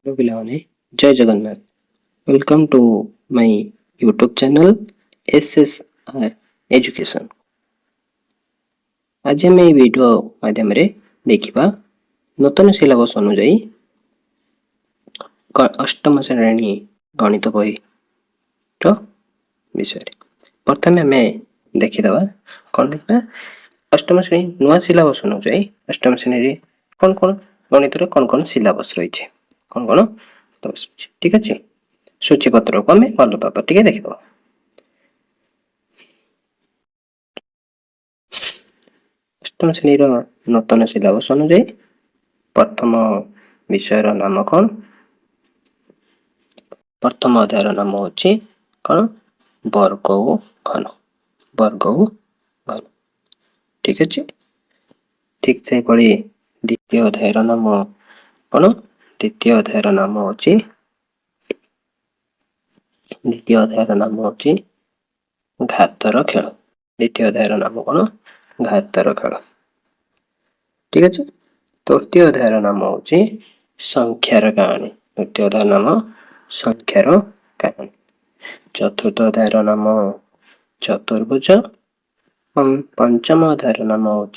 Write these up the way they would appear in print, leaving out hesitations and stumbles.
Hello पिलाने जय Jagannath. Welcome to my YouTube channel SSR education. आज आम वीडियो माध्यम देखा नूतन सिलेबस अनुजाई अष्टम श्रेणी गणित बही विषय प्रथम आम देखीदे कौन देखा अष्टम श्रेणी नुआ सिलेबस अनुजाई अष्टम श्रेणी कौन कौन गणित कौन कौन सिलेबस रही कौन कौन ठीक अच्छे सूचीपत्र को आम भल भाव टे देखा अष्टम श्रेणी नूतन सिलेबस अनुजाई प्रथम विषय नाम कौन प्रथम अध्याय नाम हूँ कौन वर्ग ओ घन वर्ग ओ घन ठीक अच्छे ठीक से पड़ी द्वितीय अध्याय नाम कौन द्वितीय अध्याय नाम हूँ द्वितीय अध्याय नाम हूँ घातर खेल द्वितीय अध्याय नाम कौन घातर खेल ठीक अच्छे तृतीय अध्याय नाम हूँ संख्यार कहानी तृतीय अध्याय नाम संख्यार कहानी चतुर्थ अध्याय नाम चतुर्भुज पंचम अध्याय नाम हूँ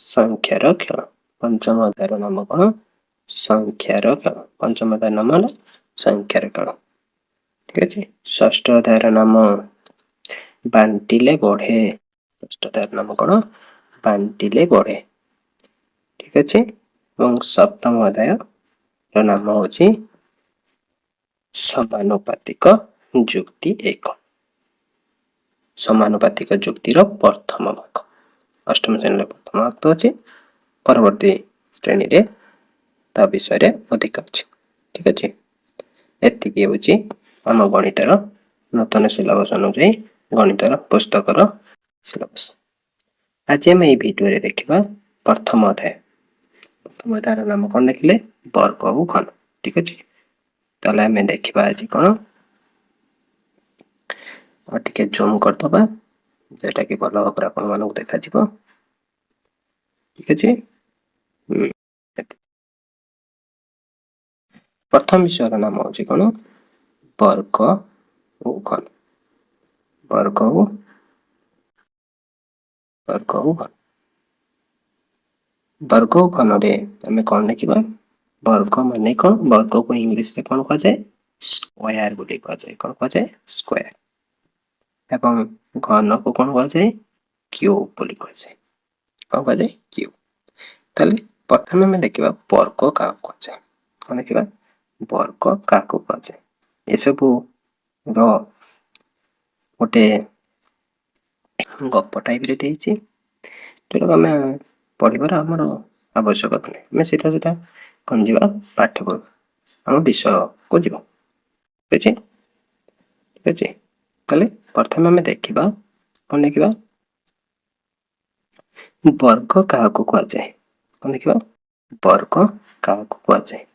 संख्यार खेल पंचम अध्याय नाम कौन संख्यार खेल पंचम अध्याय नाम है संख्यार खेल ठीक अच्छे षष्ठ अध्याय नाम बांटिले बढ़े षष्ठ अध्याय नाम कौन बांटिले बढ़े ठीक अच्छे सप्तम अध्याय नाम हूँ समानुपातिक जुक्ति एक समानुपातिक जुक्तिर प्रथम भाग अष्टम श्रेणी प्रथम भाग तो अच्छे परवर्ती श्रेणी रे ता विषय अधिक अच्छे ठीक अच्छे एतिकी हूँ आम गणितर नूतन सिलेबस अनुजाई गणितर पुस्तकर सिलेबस आज आम भिडियो देखा प्रथम अध्याय नाम कौन देखिले वर्ग ओ घन ठीक अच्छे ताले आम देखा आज कौन और टिके जूम करदबा जेटा कि भल भाव आपण मानक देखा ठीक अच्छे प्रथम विषय नाम हूँ कौन वर्ग ओ घन वर्ग ओ घन वर्ग ओ घन आम कौन देखा वर्ग माने कौन वर्ग को इंग्लिश रे कौन कह जाए स्क्वायर बोली कह जाए कौन कह जाए स्क्वायर एवं घन को कौन कह जाए क्यूब बोली कह जाए कौन कह जाए क्यूब ताले प्रथम आम देखा वर्ग क्या कह जाए कौन देखा वर्ग क्या कह जाए ये सब गोटे गप टाइप जो आम पढ़ार आमर आवश्यकता नहीं आम सीधा सीधा कौन जा पाठ को आम विषय को जीव ठीक अच्छे ताले प्रथम आम देखा कौन देखा वर्ग क्या कह जाए कौन देखा वर्ग क्या कह जाए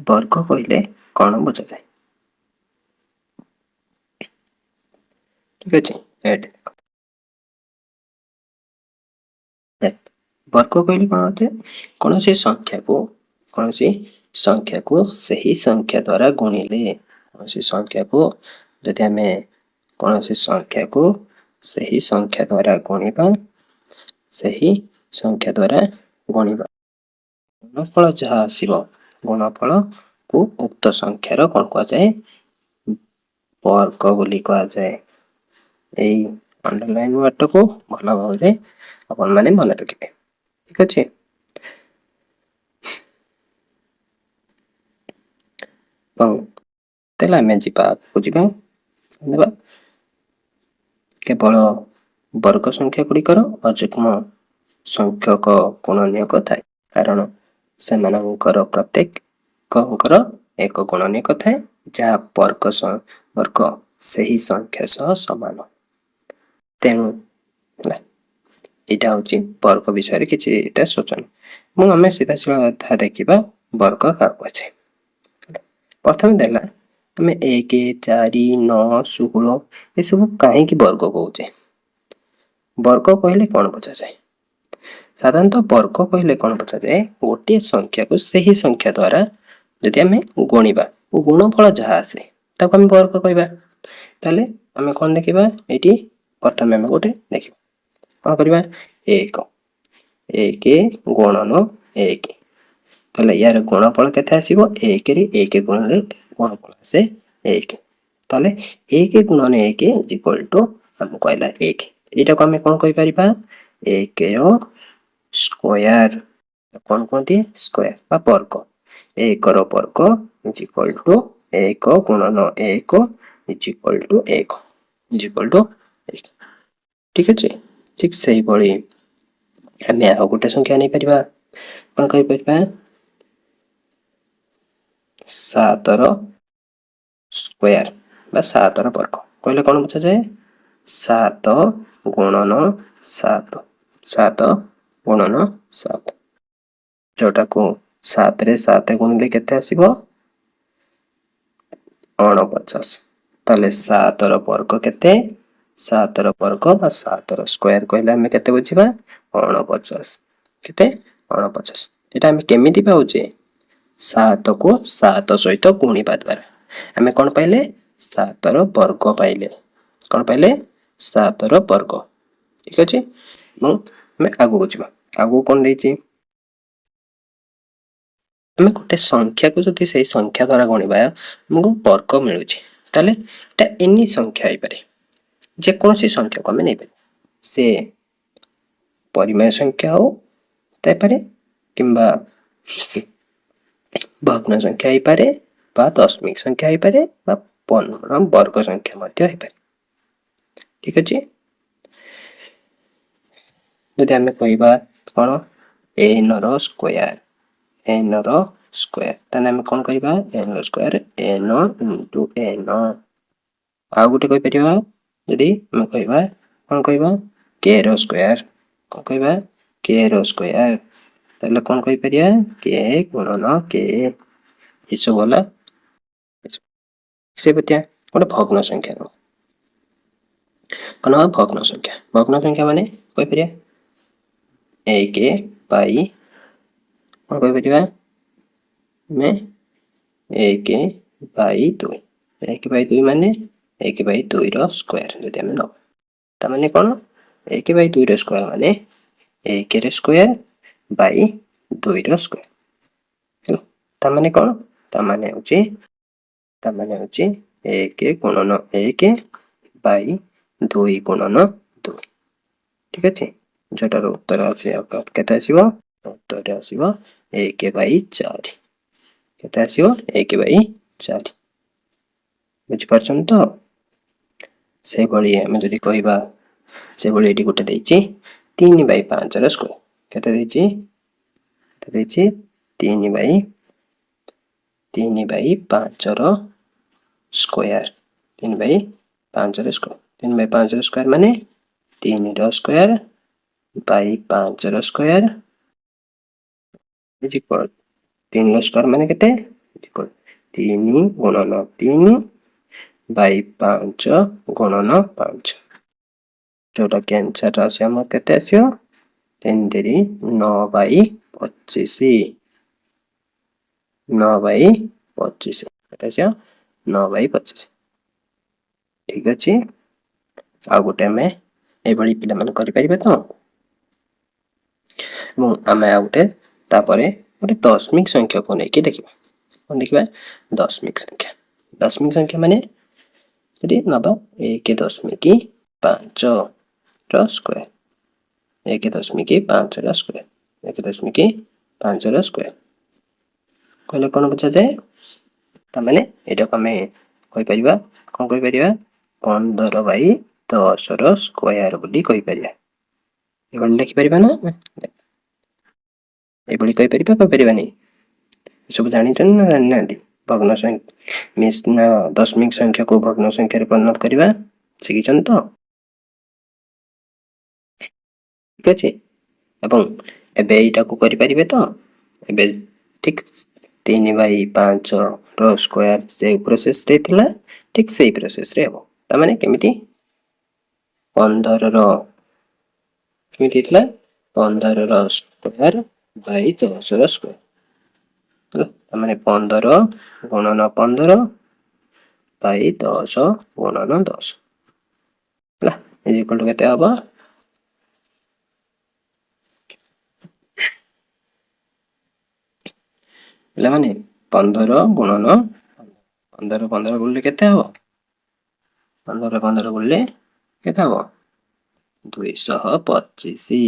वर्ग कहले कौन बुझा जाए ठीक अच्छे वर्ग कहले कौन होते कौन सी संख्या को सही संख्या द्वारा गुणिले कौन सी संख्या को जदि आम कौन सी संख्या को सही संख्या द्वारा गुणिबा सही संख्या द्वारा गुणिबा गुणफल जहाँ आसिबो गुणफल को उक्त संख्यार कौन कह जाए वर्ग बोली कह जाए यही अंडरलाइन वर्ड को भल भाव अपन मैंने मन रखिए ठीक अच्छे तेला आम जावा केवल वर्ग संख्या गुड़िकर अजुग्म संख्यक गुणनीयक थाए कारण से प्रत्येक एक गुणनीयक थाए जहाँ वर्ग सही संख्या सह समान तेणु यहाँ हूँ वर्ग विषय कि सूचना मुझे आम सीधा सीधा देखा वर्ग क्या कहे प्रथम देला आम 1 4 9 16 ये सब कहीं वर्ग कहे वर्ग कहले कौन बुझा जाए साधारणतः वर्ग कहले कौन बुझा जाए गोटे संख्या को सही संख्या द्वारा ଯଦି ଆମେ ଗୁଣିବା ଗୁଣଫଳ ଯାହା ଆସେ ତାକୁ ଆମେ ବର୍ଗ କହିବା। ତାହେଲେ ଆମେ କ'ଣ ଦେଖିବା ଏଇଠି ପ୍ରଥମେ ଆମେ ଗୋଟେ ଦେଖିବା କ'ଣ କରିବା 1 ଗୁଣନ 1 ତାହେଲେ ୟାର ଗୁଣଫଳ କେତେ ଆସିବ 1 ରେ 1 ଗୁଣିଲେ ଗୁଣଫଳ ଆସେ 1 ତାହେଲେ 1 ଗୁଣନ 1 ଇକ୍ୱାଲ୍ ଟୁ ଆମକୁ କହିଲା 1 ଏଇଟାକୁ ଆମେ କ'ଣ କହିପାରିବା 1 ର ସ୍କୋୟାର କ'ଣ କୁହନ୍ତି ସ୍କୋୟାର ବା ବର୍ଗ 1 ର ବର୍ଗ is equal to 1 ଗୁଣନ 1 is equal to 1 is equal to 1 ଠିକ୍ ଅଛି। ଠିକ୍ ସେଇଭଳି ଆମେ ଆଉ ଗୋଟେ ସଂଖ୍ୟା ନେଇପାରିବା କ'ଣ କହିପାରିବା 7 ର ସ୍କୋୟାର ବା 7 ର ବର୍ଗ କହିଲେ କ'ଣ ବୁଝାଯାଏ 7 ଗୁଣନ 7 7 ଗୁଣନ 7 ଯୋଉଟାକୁ 7 ରେ 7 ଗୁଣିଲେ କେତେ ଆସିବ 49 ତାହେଲେ 7 ର ବର୍ଗ କେତେ 7 ର ବର୍ଗ ବା 7 ର ସ୍କୋୟାର କହିଲେ ଆମେ କେତେ ବୁଝିବା 49 କେତେ 49 ଏଟା ଆମେ କେମିତି ପାଉଛେ 7 କୁ 7 ସହିତ ଗୁଣିବା ଦ୍ୱାରା ଆମେ କ'ଣ ପାଇଲେ 7 ର ବର୍ଗ ପାଇଲେ କ'ଣ ପାଇଲେ 7 ର ବର୍ଗ ଠିକ୍ ଅଛି। ଏବଂ ଆମେ ଆଗକୁ ଯିବା ଆଗକୁ କ'ଣ ଦେଇଛି ଆମେ ଗୋଟେ ସଂଖ୍ୟାକୁ ଯଦି ସେଇ ସଂଖ୍ୟା ଦ୍ୱାରା ଗୁଣିବା ଆମକୁ ବର୍ଗ ମିଳୁଛି ତାହେଲେ ଏଟା ଏନି ସଂଖ୍ୟା ହେଇପାରେ ଯେକୌଣସି ସଂଖ୍ୟାକୁ ଆମେ ନେଇପାରିବା ସେ ପରିମେୟ ସଂଖ୍ୟା ହଉ ଥାଇପାରେ କିମ୍ବା ଭଗ୍ନ ସଂଖ୍ୟା ହେଇପାରେ ବା ଦଶମିକ ସଂଖ୍ୟା ହେଇପାରେ ବା ବର୍ଗ ସଂଖ୍ୟା ମଧ୍ୟ ହେଇପାରେ ଠିକ୍ ଅଛି। ଯଦି ଆମେ କହିବା କ'ଣ n ର ସ୍କୋୟାର n ର ସ୍କୋୟାର ତାହେଲେ ଆମେ କ'ଣ କହିବା n ର ସ୍କୋୟାର n ଇଣ୍ଟୁ n ଆଉ ଗୋଟେ କହିପାରିବା ଯଦି ଆମେ କହିବା କ'ଣ କହିବା k ର ସ୍କୋୟାର କ'ଣ କହିବା k ର ସ୍କୋୟାର ତାହେଲେ କ'ଣ କହିପାରିବା k ଗୁଣନ k ଏସବୁ ହେଲା ସେ ଗୋଟେ ଭଗ୍ନ ସଂଖ୍ୟା କ'ଣ ହବ ଭଗ୍ନ ସଂଖ୍ୟା ମାନେ କହିପାରିବା 1 ବାଇ କ'ଣ କହିପାରିବା ଆମେ 1 ବାଇ 2 1 ବାଇ 2 ମାନେ 1 ବାଇ 2 ର ସ୍କୋୟାର ଯଦି ଆମେ ନେବା ତାମାନେ କ'ଣ 1 ବାଇ 2 ର ସ୍କୋୟାର ମାନେ 1 ର ସ୍କୋୟାର ବାଇ 2 ର ସ୍କୋୟାର ତାମାନେ କ'ଣ ତାମାନେ ହେଉଛି 1 ଗୁଣନ 1 ବାଇ 2 ଗୁଣନ 2 ଠିକ୍ ଅଛି ଯୋଉଟାର ଉତ୍ତର ଆସିବ କେତେ ଆସିବ ଉତ୍ତର ଆସିବ 1 ବାଇ 4 କେତେ ଆସିବ 1 ବାଇ 4 ବୁଝିପାରୁଛନ୍ତି ତ ସେଇଭଳି ଆମେ ଯଦି କହିବା ସେଇଭଳି ଏଠି ଗୋଟେ ଦେଇଛି 3 ବାଇ 5 ର ସ୍କୋୟାର କେତେ ଦେଇଛି 3 ବାଇ 5 ର ସ୍କୋୟାର 3 ବାଇ 5 ର ସ୍କୋୟାର 3 ବାଇ 5 ର ସ୍କୋୟାର ମାନେ 3 ର ସ୍କୋୟାର ବାଇ 5 ର ସ୍କୋୟାର 3 ର ସ୍କୋୟାର ମାନେ କେତେ 3 ଗୁଣନ 3 ବାଇ 5 ଗୁଣନ 5 ଯୋଉଟା କି ଆନ୍ସର ଆସିବ ଆମର କେତେ ଆସିବ 3 3 9 ବାଇ 25 9 ବାଇ 25 କେତେ ଆସିବ 9 ବାଇ 25 ଠିକ୍ ଅଛି। ଆଉ ଗୋଟେ ଆମେ ଏଇଭଳି ପିଲାମାନେ କରିପାରିବେ ତ ଏବଂ ଆମେ ଆଉ ଗୋଟେ ତାପରେ ଗୋଟେ ଦଶମିକ ସଂଖ୍ୟାକୁ ନେଇକି ଦେଖିବା କ'ଣ ଦେଖିବା ଦଶମିକ ସଂଖ୍ୟା ମାନେ ଯଦି ନେବା 1.5 ର ସ୍କୋୟାର 1.5 ର ସ୍କୋୟାର 1.5 ର ସ୍କୋୟାର କହିଲେ କ'ଣ ବୁଝାଯାଏ ତାମାନେ ଏଇଟାକୁ ଆମେ କହିପାରିବା କ'ଣ କହିପାରିବା 15 ବାଇ 10 ର ସ୍କୋୟାର ବୋଲି କହିପାରିବା ଏଭଳି ଲେଖିପାରିବା ନା ଏଭଳି କହିପାରିବାନି ଏସବୁ ଜାଣିଛନ୍ତି ନା ଜାଣିନାହାନ୍ତି ଭଗ୍ନ ସଂଖ୍ୟା ଦଶମିକ ସଂଖ୍ୟାକୁ ଭଗ୍ନ ସଂଖ୍ୟାରେ ପରିଣତ କରିବା ଶିଖିଛନ୍ତି ତ ଠିକ୍ ଅଛି ଏବଂ ଏବେ ଏଇଟାକୁ କରିପାରିବେ ତ ଏବେ ଠିକ୍ 3 ବାଇ 5 ର ସ୍କୋୟାର ସେ ପ୍ରୋସେସରେ ଥିଲା ଠିକ୍ ସେଇ ପ୍ରୋସେସରେ ହେବ ତାମାନେ କେମିତି 15 ର କେମିତି ଥିଲା 15 ର ସ୍କୋୟାର ବାଇ 10 ର ସ୍କୋୟାର ମାନେ 15 ଗୁଣନ 15 ବାଇ 10 ଗୁଣନ 10 ହେଲା ଇଜ ଇକ୍ୱାଲ ଟୁ କେତେ ହବ ପିଲାମାନେ 15 ଗୁଣନ 15 ଗୁଣିଲେ କେତେ ହବ 15 ଗୁଣିଲେ କେତେ ହବ 225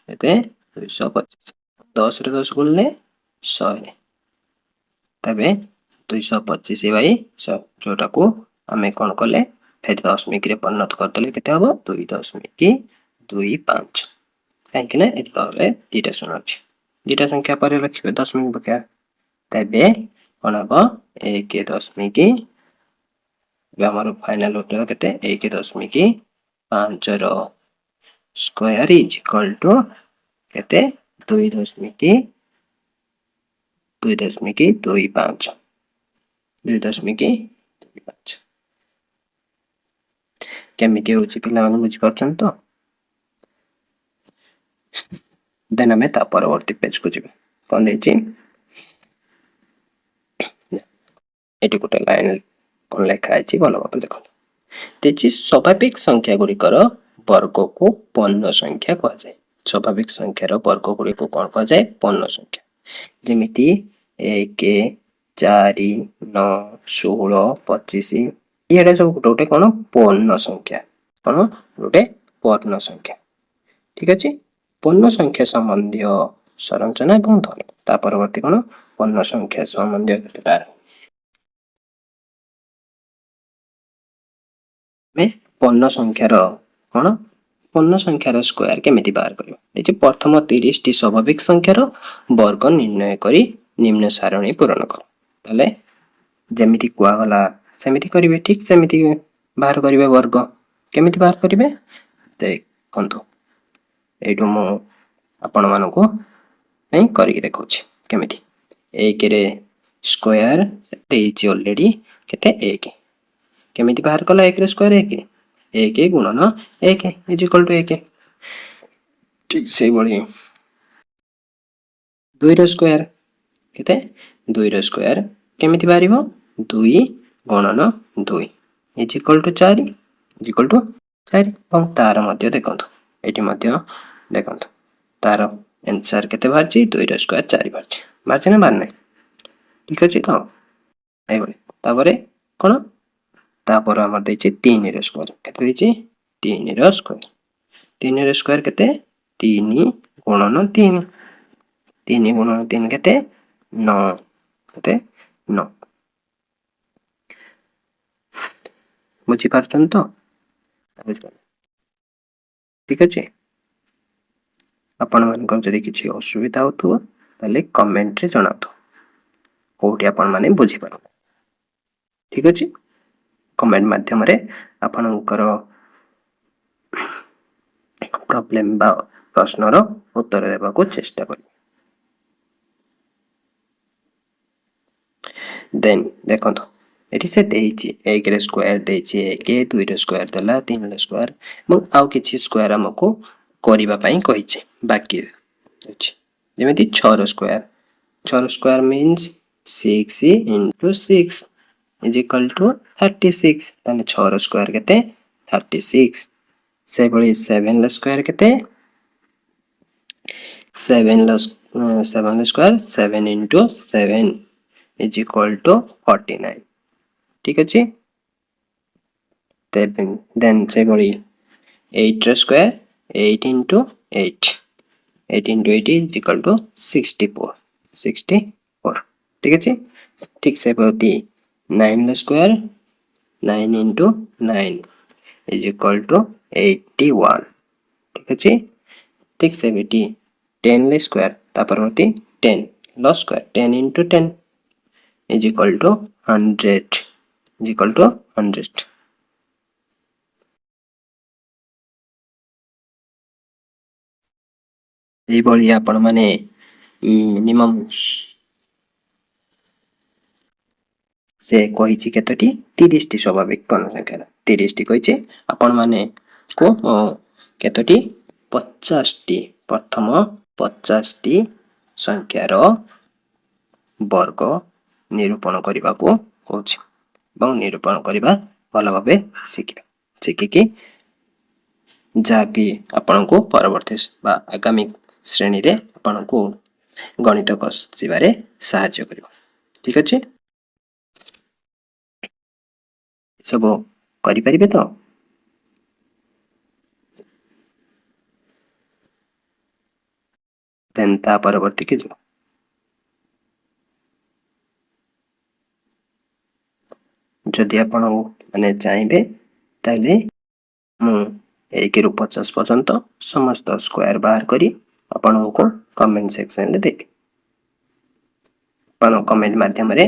କେତେ 225 10 ରେ 10 ଗୁଣିଲେ 100 तबे 225 बाई 100 जोटाको आमे कौन कले फेरि दशमिक रे परिणत करदेले केते हबो 2.25 काहेकि ना एठी तले दीटा शून्य अछि दीटा संख्या पर लिखिबे दशमिक बका तबे कोन हबो 1.5 हमर फाइनल उत्तर केते 1.5 रो स्क्वायर इज इक्वल टू केते 2.25 2.25 केमिति होछि पिला माने बुझि परछन तो देन हमें ता परवर्ती पेज को जिबे कोन देछि एटी गोटे लाइन कोन लेखा अछि भलो भाबे देखो तेछि स्वाभाविक संख्या गुडी कर वर्ग को पूर्ण संख्या कह जाय स्वाभाविक संख्यार वर्ग गुडी को कोन कह जाय पूर्ण संख्या जेमिति 1 4 9 16 25 एडा सब गोटे कोन पूर्ण संख्या कोन गोटे पूर्ण संख्या ठीक अछि पूर्ण संख्या संबंधी संरचना एवं धर्म ता परवर्ती कोन पूर्ण संख्या संबंधी केतेटा में पूर्ण संख्यार कोन पूर्ण संख्यार स्क्वायर केमिति बाहर करबा देखि प्रथम 30 टी स्वाभाविक संख्यार वर्ग निर्णय करी निम्न सारणी पूर्ण कर तले जेमिति कुआ गला सेमिति करिवे ठीक सेमिति बाहर करिवे वर्ग केमिति बाहर करिवे देखंतु एटु मो आपण मानको नै करी देखौछि केमिति 1 रे स्क्वायर देछि ऑलरेडी केते 1 केमिति बाहर कला 1 रे स्क्वायर 1 गुणन 1 इज इक्वल टू 1 ठीक से बड़ी 2 रे स्क्वायर केते 2 रे स्क्वायर केमिति बारिबो 2 गुणन 2 is equal to 4 is equal to 4 और तार मध्य देखंतु एटी मध्य देखंतु तार आंसर केते बारछि 2 रे स्क्वायर 4 बारछि ना बार नै ठीक अछि तो एई बळे तापरे कोन तापर हमर दैछि 3 रे स्क्वायर केते दैछि 3 रे स्क्वायर 3 रे स्क्वायर केते 3 गुणन 3 3 गुणन 3 केते 9 केते 9 बुझि पारछन तो ठीक अछि आपण मानकर जदि किछि असुविधा होतो तले कमेंट रे जणातो कोठी आपण माने बुझि पारो ठीक अछि कमेंट माध्यम रे आपणकर प्रॉब्लम बा प्रश्न रो उत्तर देबा को चेष्टा करी देन देखंतो एठी से देछि 1 रे स्क्वायर देछि 1 2 रे स्क्वायर देला 3 रे स्क्वायर म आउ किछि स्क्वायर हमको करिबा पई कहिছে बाकी अछि जेमिति 6 रो square means 6 into 6 is equal to 36 ताने 6 रो स्क्वायर केते 36 से बळी 7 रो स्क्वायर केते 7 रो square 7 into 7 is equal to 49 ठीक अछि देन से बळी 8 रो square 8 into 8 8 into 8 is equal to 64 ठीक अछि ठीक से बळी 9 रो square 9 into 9 is equal to 81 ठीक अछि ठीक से बेटी 10 ले square तापरवर्ती 10 low square 10 into 10 is equal to 100 is equal to 100 ए बळी आपण माने मिनिमम से कहिछि केतोटी 30 टी स्वाभाविक पूर्ण संख्या 30 टी कहिछि आपण माने को केतोटी 50 टी प्रथम 50 टी संख्यार वर्ग निरूपण करने को कहूँ निरूपण करवा भल भाव शिखिकी जहाँकि आपण को परवर्ती आगामी श्रेणी रे आपण को गणित कषिबारे साहाय्य करिवो। ठीक अच्छे सब करि परिबे तो देन ता परवर्ती के जो जदि आपण माने चाहिए ताले मु 1 रु 50 पर्यंत समस्त स्क्वायर बाहर करी आपण को कमेंट सेक्शन रे देबी। आपण कमेंट माध्यम रे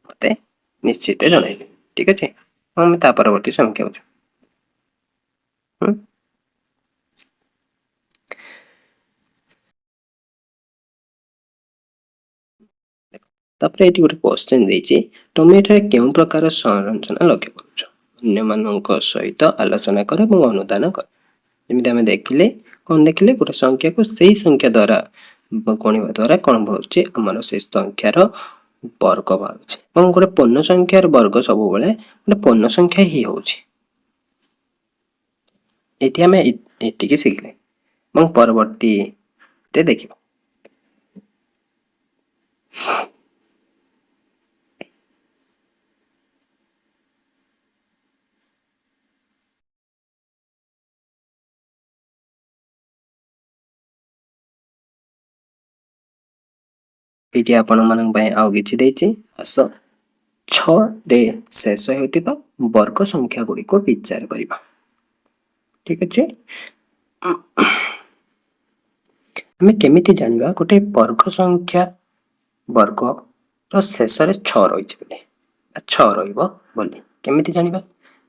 मते निश्चित जणाइबे। ठीक अच्छे हम ता परवर्ती संख्या तापर एटी गोटे क्वेश्चन देछि तुम एटा केउ प्रकार संरचना लक्ष्य करूछ अन्य मानक सहित आलोचना कर एवं अनुदान कर। जेमिति हमें देखिले कौन देखिले गोटे संख्या को सही संख्या द्वारा गणिबा द्वारा कौन होउछि हमर से संख्यार वर्ग बाहुछि एवं गोटे पूर्ण संख्यार वर्ग सब बेले गोटे पूर्ण संख्या ही होउछि। एटी हमें एतिके सिखले एवं परवर्ती रे देखिबो। एटी आपण मानक पय आउ किछि देछि आस 6 रे शेष हेउतिबा वर्ग संख्या गुडी को विचार करिबा। ठीक अछि हमें केमिति जानिबा गोटे वर्ग संख्या वर्ग रो शेष रे 6 रहिछि बोले 6 रहिबो बोले केमिति जानिबा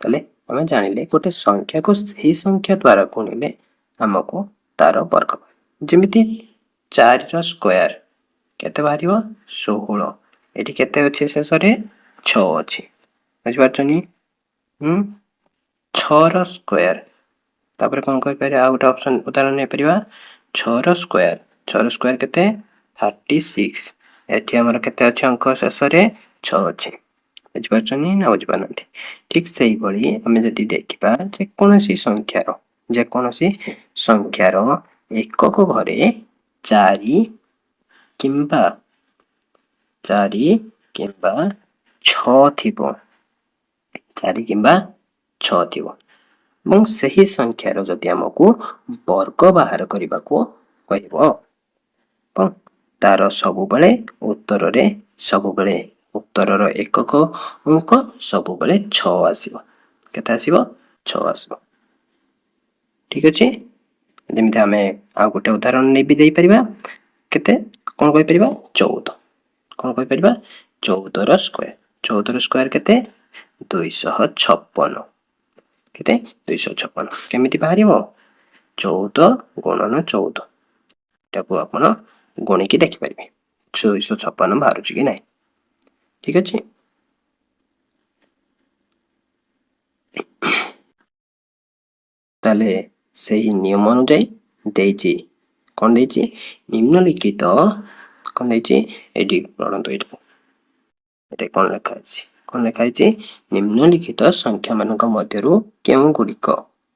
तले हमें जानिले गोटे संख्या को सही संख्या द्वारा गुणिले हमको तार वर्ग जेमिति 4 रो स्क्वायर केते बाहरिबो 16 एठी केते अछि शेष रे 6 अछि बुझ पाछनी 6 रो स्क्वायर तापर कोन कर पारे आ गोटे ऑप्शन उदाहरण नै परिबा 6 रो स्क्वायर केते 36 एठी हमर केते अछि अंक शेष रे 6 अछि बुझ पाछनी ना बुझ पानथि। ठीक सही बळी हमें जति देखिबा जे कोनोसी संख्यार एकक घरे 4 किंबा 6 थिबो 4 किंबा 6 थिबो एवं सही संख्यार जदि हमको वर्ग बाहर करबा को कहबो तार सब बेले उत्तर एकक अंक सब बेले 6 आसीबो केते आसीबो 6 आसीबो। ठीक अछि जेमिति हमें आ गोटे उदाहरण नै भी देई परिबा केते कोन कहि परिबा 14 कोन कहि परिबा 14 रो स्क्वायर केते 256 केते 256 केमिति बाहरिबो 14 गुणन 14 ताको आपण गणि की देखि परिबे 256 बाहरुछि कि नै। ठीक अछि ताले सही नियम अनुଯାयी देछि कोन देछि निम्नलिखित कोन देछि एडी पढंतु एटा कोन लेखा अछि निम्नलिखित संख्या मानक मध्यरु केउ गुडिक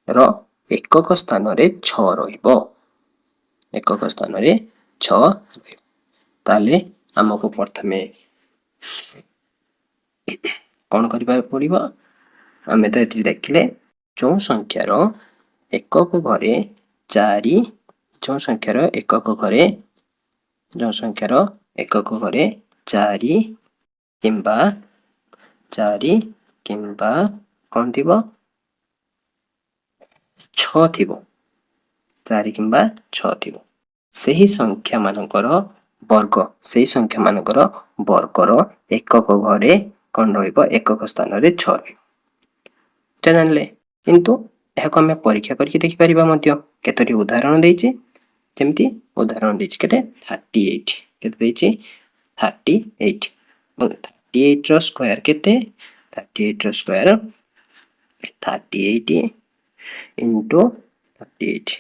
र एकक स्थान रे 6 रहिबो एकक स्थान रे 6 रहिबो ताले हमको प्रथमे कोन करिबा पड़िबो हमें तो एति देखिले जो संख्यार एकक घरे 4 जो संख्यार एकक घरे 4 किंबा कोन थिबो 6 थिबो 4 किंबा 6 थिबो सही संख्या मानकर वर्गर एकक घरे कोन रहिबो एकक स्थान रे 6 रहिबो जानले किंतु एहाको हमें परीक्षा करके देखि परिबा मध्य केतोटी उदाहरण देछि जेमिति उदाहरण देछि केते 38 केते देछि 38 38 रो स्क्वायर केते 38 रो स्क्वायर 38 into 38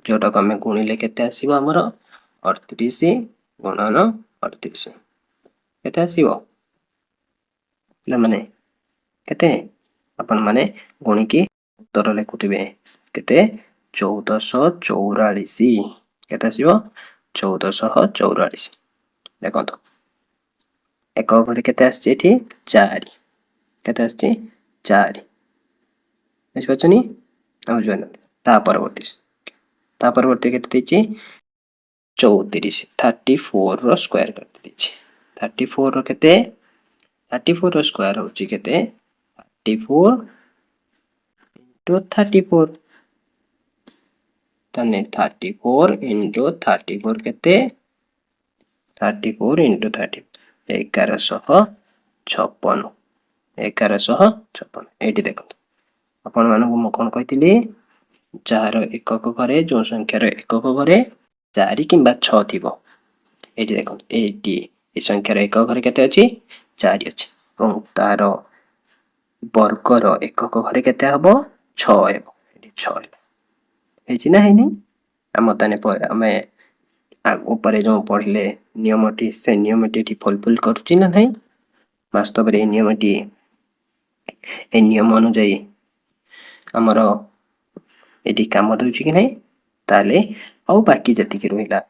जोटा को हमें गुणिले केते आसीबो हमरो 38 गुणन 38 केते आसीबो पिला माने केते आपण माने गुणिकी उत्तर लिखुथिबे केते 1444 केते आसीबो 1444 देखंतो एक घरे केते आछि एठी 4 केते आछि 4 बुझिपाछनी आ बुझिपाना ता परवर्ती केते देछि 34 34 रो स्क्वायर करते देछि 34 रो केते 34 रो स्क्वायर होछि केते 34 into 34 तने 34 into 34 केते 34 into 30 1156 1156 एटी देखंतु आपण मानकु म कोन कहितली जार एकक घरे जो संख्यार एकक घरे 4 किंबा 6 थिबो एटी देखंतु एटी ए संख्यार एकक घरे केते अछि 4 अछि और तार वर्गर एकक घरे केते हबो 6 हेबो एटी 6 हेला हेछि ना हेनी हम तने हमें ऊपर जो पढ़िले नियमटी से नियमटी फुलफिल करूची ना नहीं वास्तव रे नियमटी ए नियम अनुଯାयी हमर एटी काम दउची कि नहीं ताले आउ बाकी जति कि रहिला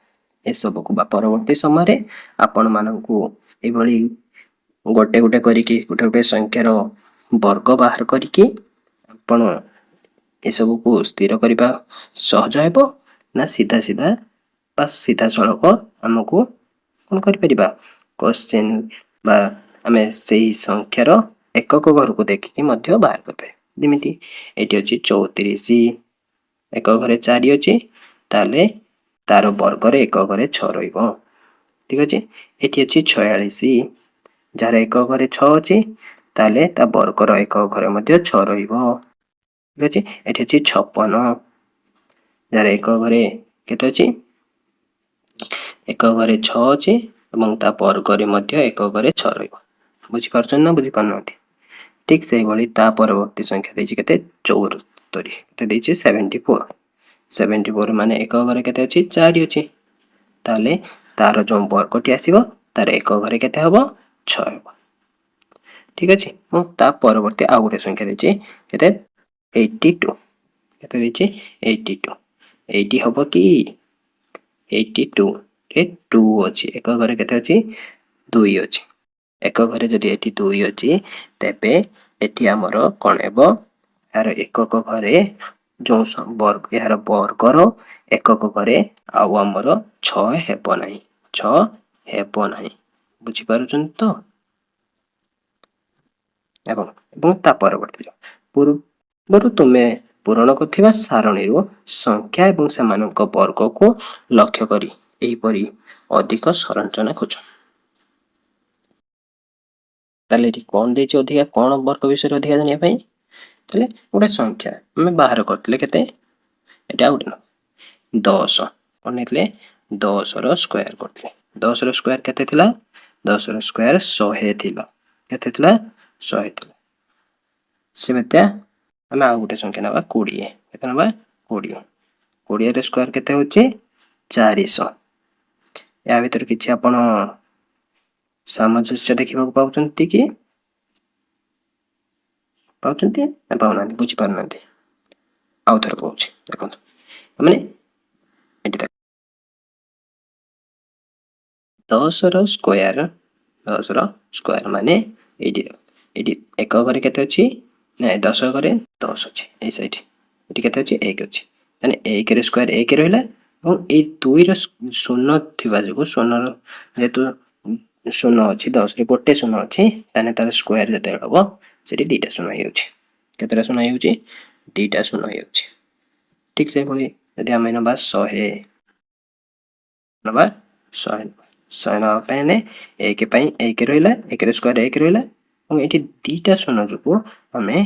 ए सब को परवर्ती समय रे आपण मानकू ए भली गोटे गोटे करिकी गोटे गोटे संख्यार वर्ग बाहर करिकी आपण ए सब को स्थिर करिबा सहज हेबो ना सीधा सीधा बस सीधा सड़क हमको कौन कर परिबा क्वेश्चन बा हमें सही संख्यार एकक घर को देखिकी मध्य बाहर कर पे जेमिति एटी अछि 34 एक घरे 4 अछि ताले तार वर्ग रे एक घरे 6 रहिबो ठीक अछि एटी अछि 46 जार एक घरे 6 अछि ताले ता वर्ग रो एक घरे मध्य 6 रहिबो ठीक अछि एटी अछि 56 जार एक घरे केते अछि एक घरे 6 अछि एवं ता वर्ग रे मध्य एक घरे 6 रहिबो बुझि परछन ना बुझि पानथि ठीक से भली ता परवर्ती संख्या देछि केते 74 केते देछि 74 74 माने एक घरे केते अछि 4 अछि ताले तार जो वर्गटी आसीबो तार एक घरे केते हबो 6 हबो ठीक अछि मु ता परवर्ती आ गुटे संख्या देछि केते 82 केते देछि 82 80 हबो कि 82 रे 2 अछि एक घरे केते अछि 2 अछि एक घरे जदि एठी 2 अछि तेबे एठी हमर कोन हेबो यार एकक घरे जो वर्ग यार वर्ग रो एकक घरे आ हमर 6 हेबो नाही 6 हेबो नाही बुझि पारुछन तो एवं ता परवर्ती पूर्व तुमे पूरण करथिबा सारणी रो संख्या एवं समानक वर्ग को लक्ष्य करी एही परी अधिक संरचना खोज ताले री कोन देछि अधिक कोन वर्ग विषय अधिक जानिया पई ताले गोटे संख्या हम बाहर करतले केते एटा उठनो 10 कोनेतले 10 रो स्क्वायर करतले 10 रो स्क्वायर केते थिला 10 रो स्क्वायर 100 थिला केते थिला 100 थिला सेमते हम आ गोटे संख्या नबा 20 केते नबा 20 20 रो स्क्वायर केते होची 400 या भीतर किछि आपण सामंजस्य देखिबा पाउचंती कि पाउचंती ना पाउना बुझि पारनांती आउ थर कहूची देखो माने एटी 10 रो स्क्वायर माने एटी एक घरे केते अछि ना 10 घरे 10 अछि ए साइड एटी केते अछि 1 अछि तने 1 रे स्क्वायर 1 रहला और ए 2 रो शून्य थिबा जको शून्य रो जेतु शून्य अछि 10 रे गोटे शून्य अछि तने तार स्क्वायर जते हबो सेटी दुटा शून्य हे अछि केतेरा शून्य हे अछि दुटा शून्य हे अछि ठीक से बोली यदि हम नबा 100 नबा 100 100 नबा पने 1 पई 1 रहला 1 रे स्क्वायर 1 रहला और एटी दुटा शून्य जको हमें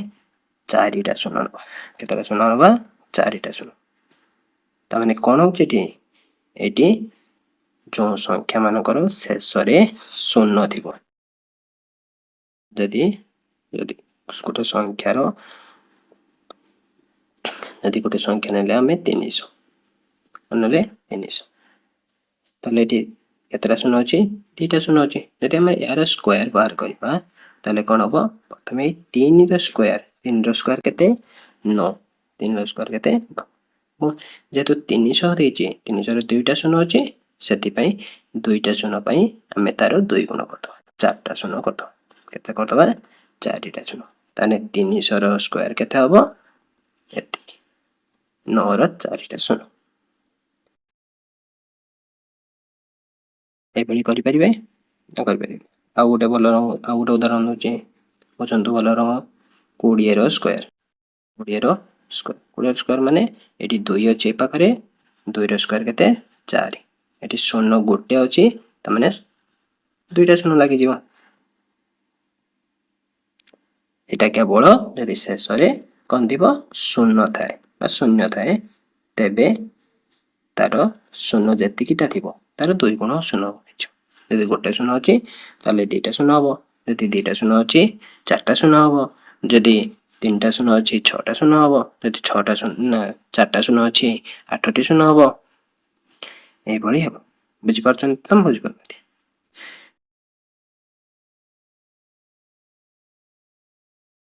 4टा शून्य नबा केतेरा शून्य नबा 4टा शून्य ता माने कोन होची एटी जो संख्या मानकर शेष रे शून्य थिबो जदि गोटे संख्यार यदि गोटे संख्या नेले हमें 300 नले 300 ताले एटी केतटा शून्य अछि दुईटा शून्य अछि जदि हम यार स्क्वायर बाहर करबा ताले कोन हबो प्रथमे 3 रो स्क्वायर केते 9 3 रो स्क्वायर केते 9 जेतु 300 देछि 300 रे दुईटा शून्य अछि सेति पई दुईटा शून्य पई हमें तारो 2 गुण करदो 4टा शून्य करदो केते करदबा 4टा शून्य ताने 300 रो स्क्वायर केते हबो एति 9 रो 4टा शून्य एभली करि परिबे कर परिबे आ गोटे भल आ गोटे उदाहरण होचे बुझंतु भल रंग 20 रो स्क्वायर 20 रो स्क्वायर माने एटी 2 अछि ए पाखरे 2 रो स्क्वायर केते 4 एटी शून्य गोटे अछि त माने दुईटा शून्य लागि जीवा एटा केवल यदि शेष रे कोन दिबो शून्य थाए बा शून्य थाए तेबे तार शून्य जेतिकिटा थिबो तार 2 गुण शून्य होइछ यदि गोटे शून्य अछि ताले दुईटा शून्य हबो यदि दुईटा शून्य अछि चारटा शून्य हबो यदि तीनटा शून्य अछि छटा शून्य हबो यदि छटा शून्य चारटा शून्य अछि आठटी शून्य हबो ए भली हबो बुझि पारछन तम बुझि पारछन।